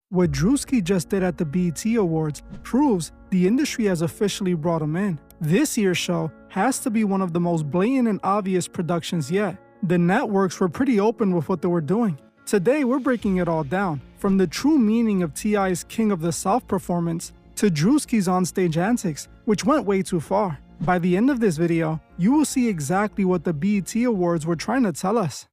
What Druski just did at the BET Awards proves the industry has officially brought him in. This year's show has to be one of the most blatant and obvious productions yet. The networks were pretty open with what they were doing. Today we're breaking it all down, from the true meaning of T.I.'s King of the South performance to Druski's onstage antics, which went way too far. By the end of this video, you will see exactly what the BET Awards were trying to tell us.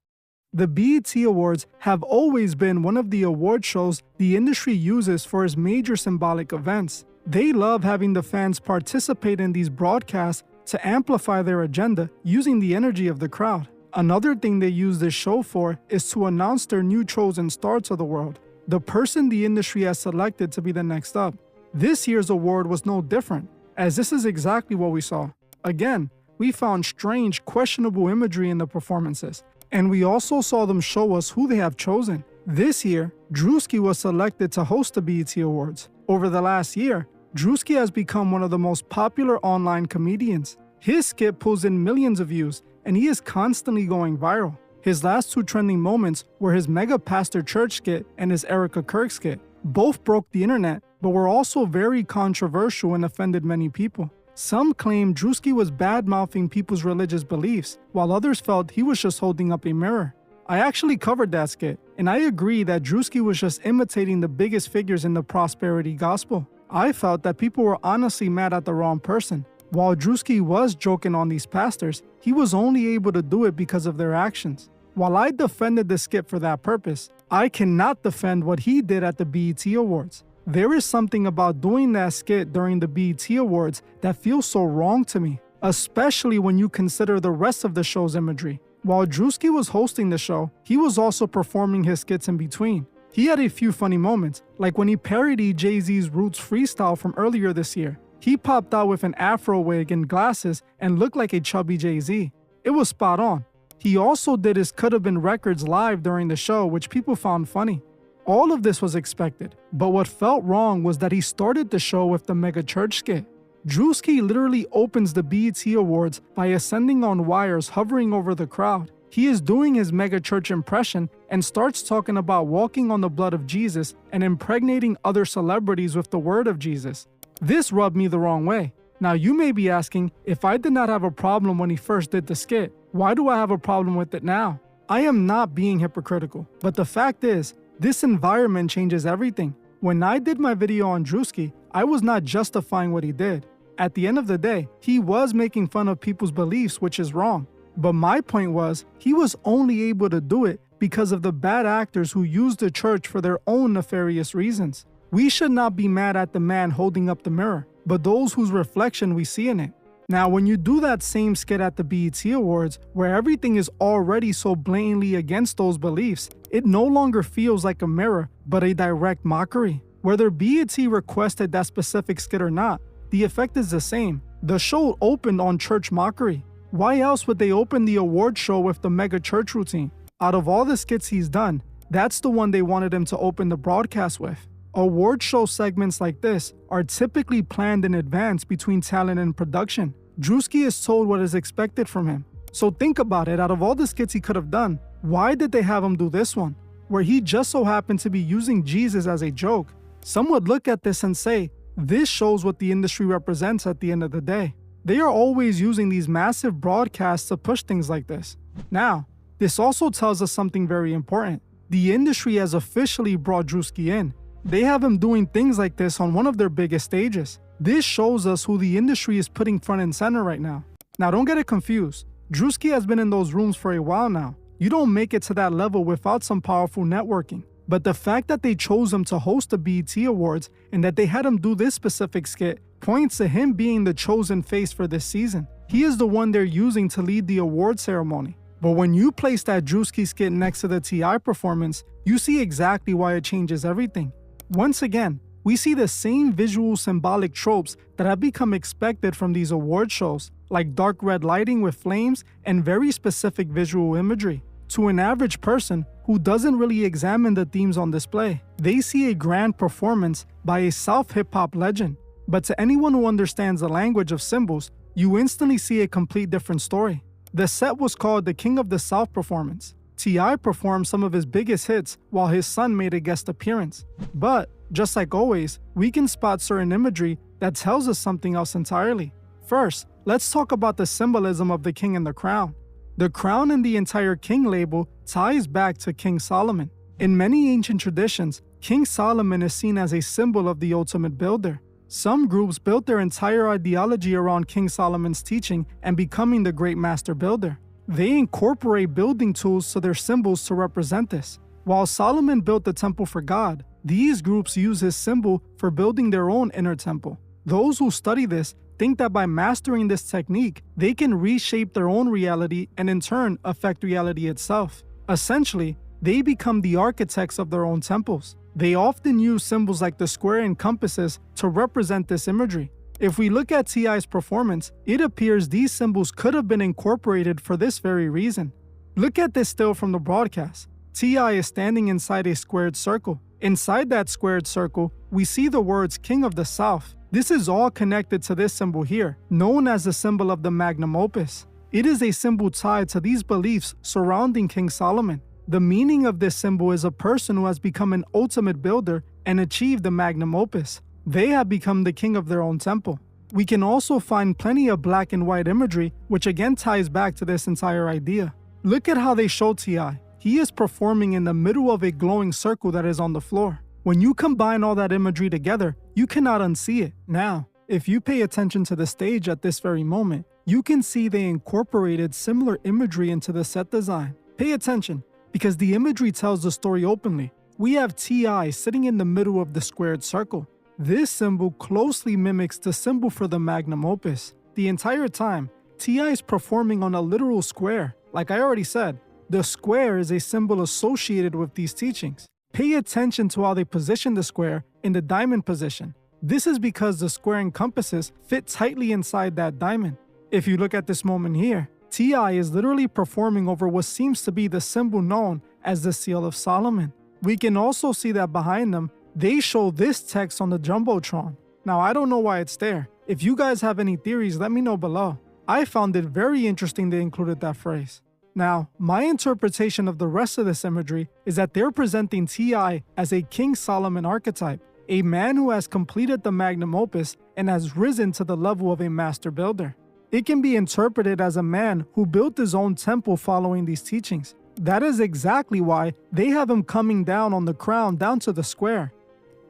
The BET Awards have always been one of the award shows the industry uses for its major symbolic events. They love having the fans participate in these broadcasts to amplify their agenda using the energy of the crowd. Another thing they use this show for is to announce their new chosen star to the world, the person the industry has selected to be the next up. This year's award was no different, as this is exactly what we saw. Again, we found strange, questionable imagery in the performances, and we also saw them show us who they have chosen. This year, Druski was selected to host the BET Awards. Over the last year, Druski has become one of the most popular online comedians. His skit pulls in millions of views, and he is constantly going viral. His last two trending moments were his Mega Pastor Church skit and his Erica Kirk skit. Both broke the internet, but were also very controversial and offended many people. Some claim Druski was bad-mouthing people's religious beliefs, while others felt he was just holding up a mirror. I actually covered that skit, and I agree that Druski was just imitating the biggest figures in the prosperity gospel. I felt that people were honestly mad at the wrong person. While Druski was joking on these pastors, he was only able to do it because of their actions. While I defended the skit for that purpose, I cannot defend what he did at the BET Awards. There is something about doing that skit during the BET Awards that feels so wrong to me, especially when you consider the rest of the show's imagery. While Druski was hosting the show, he was also performing his skits in between. He had a few funny moments, like when he parodied Jay-Z's Roots freestyle from earlier this year. He popped out with an afro wig and glasses and looked like a chubby Jay-Z. It was spot on. He also did his Could Have Been Records live during the show, which people found funny. All of this was expected, but what felt wrong was that he started the show with the Mega Church skit. Druski literally opens the BET Awards by ascending on wires hovering over the crowd. He is doing his Mega Church impression and starts talking about walking on the blood of Jesus and impregnating other celebrities with the word of Jesus. This rubbed me the wrong way. Now you may be asking, if I did not have a problem when he first did the skit, why do I have a problem with it now? I am not being hypocritical, but the fact is, this environment changes everything. When I did my video on Druski, I was not justifying what he did. At the end of the day, he was making fun of people's beliefs, which is wrong. But my point was, he was only able to do it because of the bad actors who used the church for their own nefarious reasons. We should not be mad at the man holding up the mirror, but those whose reflection we see in it. Now, when you do that same skit at the BET Awards, where everything is already so blatantly against those beliefs, it no longer feels like a mirror, but a direct mockery. Whether BET requested that specific skit or not, the effect is the same. The show opened on church mockery. Why else would they open the award show with the Mega Church routine? Out of all the skits he's done, that's the one they wanted him to open the broadcast with. Award show segments like this are typically planned in advance between talent and production. Druski is told what is expected from him. So think about it, out of all the skits he could have done, why did they have him do this one, where he just so happened to be using Jesus as a joke? Some would look at this and say, this shows what the industry represents at the end of the day. They are always using these massive broadcasts to push things like this. Now, this also tells us something very important. The industry has officially brought Druski in. They have him doing things like this on one of their biggest stages. This shows us who the industry is putting front and center right now. Now don't get it confused. Druski has been in those rooms for a while now. You don't make it to that level without some powerful networking. But the fact that they chose him to host the BET Awards and that they had him do this specific skit points to him being the chosen face for this season. He is the one they're using to lead the award ceremony. But when you place that Druski skit next to the T.I. performance, you see exactly why it changes everything. Once again, we see the same visual symbolic tropes that have become expected from these award shows, like dark red lighting with flames and very specific visual imagery. To an average person who doesn't really examine the themes on display, they see a grand performance by a South hip-hop legend. But to anyone who understands the language of symbols, you instantly see a complete different story. The set was called the King of the South performance. T.I. performed some of his biggest hits while his son made a guest appearance. But, just like always, we can spot certain imagery that tells us something else entirely. First, let's talk about the symbolism of the king and the crown. The crown and the entire king label ties back to King Solomon. In many ancient traditions, King Solomon is seen as a symbol of the ultimate builder. Some groups built their entire ideology around King Solomon's teaching and becoming the great master builder. They incorporate building tools to their symbols to represent this. While Solomon built the temple for God, these groups use his symbol for building their own inner temple. Those who study this think that by mastering this technique, they can reshape their own reality and in turn affect reality itself. Essentially, they become the architects of their own temples. They often use symbols like the square and compasses to represent this imagery. If we look at T.I.'s performance, it appears these symbols could have been incorporated for this very reason. Look at this still from the broadcast. T.I. is standing inside a squared circle. Inside that squared circle, we see the words King of the South. This is all connected to this symbol here, known as the symbol of the magnum opus. It is a symbol tied to these beliefs surrounding King Solomon. The meaning of this symbol is a person who has become an ultimate builder and achieved the magnum opus. They have become the king of their own temple. We can also find plenty of black and white imagery, which again ties back to this entire idea. Look at how they show T.I. He is performing in the middle of a glowing circle that is on the floor. When you combine all that imagery together, you cannot unsee it. Now, if you pay attention to the stage at this very moment, you can see they incorporated similar imagery into the set design. Pay attention, because the imagery tells the story openly. We have T.I. sitting in the middle of the squared circle. This symbol closely mimics the symbol for the magnum opus. The entire time, T.I. is performing on a literal square. Like I already said, the square is a symbol associated with these teachings. Pay attention to how they position the square in the diamond position. This is because the square and compasses fit tightly inside that diamond. If you look at this moment here, T.I. is literally performing over what seems to be the symbol known as the Seal of Solomon. We can also see that behind them, they show this text on the Jumbotron. Now, I don't know why it's there. If you guys have any theories, let me know below. I found it very interesting they included that phrase. Now, my interpretation of the rest of this imagery is that they're presenting T.I. as a King Solomon archetype, a man who has completed the magnum opus and has risen to the level of a master builder. It can be interpreted as a man who built his own temple following these teachings. That is exactly why they have him coming down on the crown down to the square.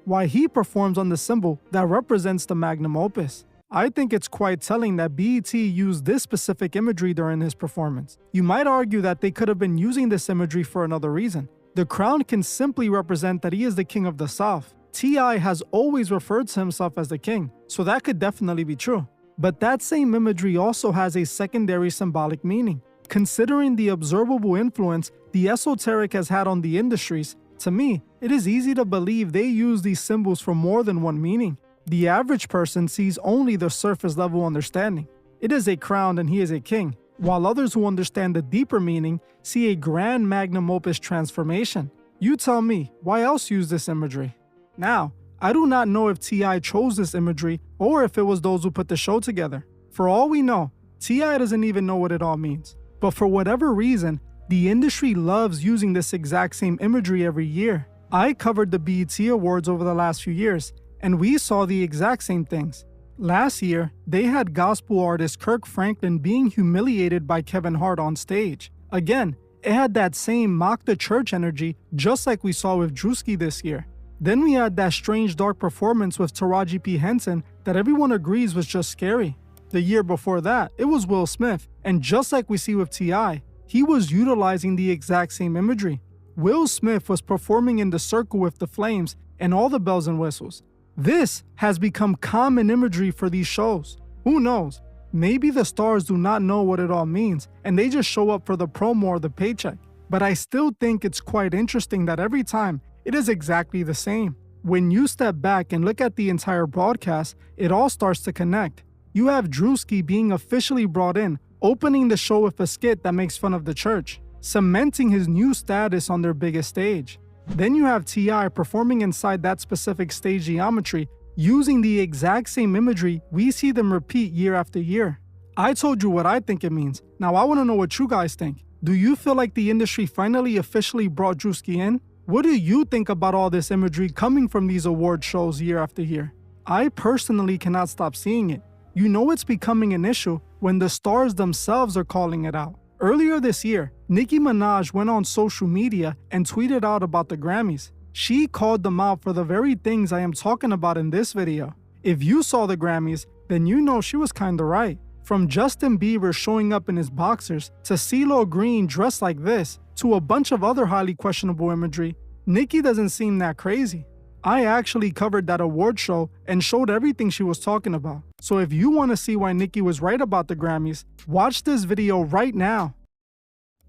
Why he performs on the symbol that represents the magnum opus. I think it's quite telling that BET used this specific imagery during his performance. You might argue that they could have been using this imagery for another reason. The crown can simply represent that he is the king of the South. T.I. has always referred to himself as the king, so that could definitely be true. But that same imagery also has a secondary symbolic meaning. Considering the observable influence the esoteric has had on the industries, to me, it is easy to believe they use these symbols for more than one meaning. The average person sees only the surface level understanding. It is a crown and he is a king, while others who understand the deeper meaning see a grand magnum opus transformation. You tell me, why else use this imagery? Now, I do not know if T.I. chose this imagery or if it was those who put the show together. For all we know, T.I. doesn't even know what it all means. But for whatever reason, the industry loves using this exact same imagery every year. I covered the BET Awards over the last few years, and we saw the exact same things. Last year, they had gospel artist Kirk Franklin being humiliated by Kevin Hart on stage. Again, it had that same mock the church energy just like we saw with Druski this year. Then we had that strange dark performance with Taraji P. Henson that everyone agrees was just scary. The year before that, it was Will Smith, and just like we see with T.I., he was utilizing the exact same imagery. Will Smith was performing in the circle with the flames and all the bells and whistles. This has become common imagery for these shows. Who knows? Maybe the stars do not know what it all means and they just show up for the promo or the paycheck. But I still think it's quite interesting that every time it is exactly the same. When you step back and look at the entire broadcast, it all starts to connect. You have Druski being officially brought in, opening the show with a skit that makes fun of the church, cementing his new status on their biggest stage. Then you have T.I. performing inside that specific stage geometry, using the exact same imagery we see them repeat year after year. I told you what I think it means. Now I want to know what you guys think. Do you feel like the industry finally officially brought Druski in? What do you think about all this imagery coming from these award shows year after year? I personally cannot stop seeing it. You know it's becoming an issue when the stars themselves are calling it out. Earlier this year, Nicki Minaj went on social media and tweeted out about the Grammys. She called them out for the very things I am talking about in this video. If you saw the Grammys, then you know she was kinda right. From Justin Bieber showing up in his boxers, to CeeLo Green dressed like this, to a bunch of other highly questionable imagery, Nicki doesn't seem that crazy. I actually covered that award show and showed everything she was talking about. So if you want to see why Nicki was right about the Grammys, watch this video right now.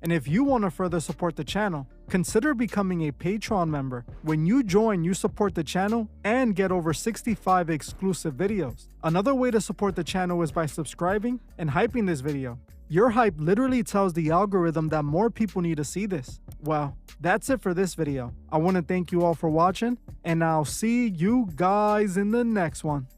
And if you want to further support the channel, consider becoming a Patreon member. When you join, you support the channel and get over 65 exclusive videos. Another way to support the channel is by subscribing and hyping this video. Your hype literally tells the algorithm that more people need to see this. Well, that's it for this video. I want to thank you all for watching, and I'll see you guys in the next one.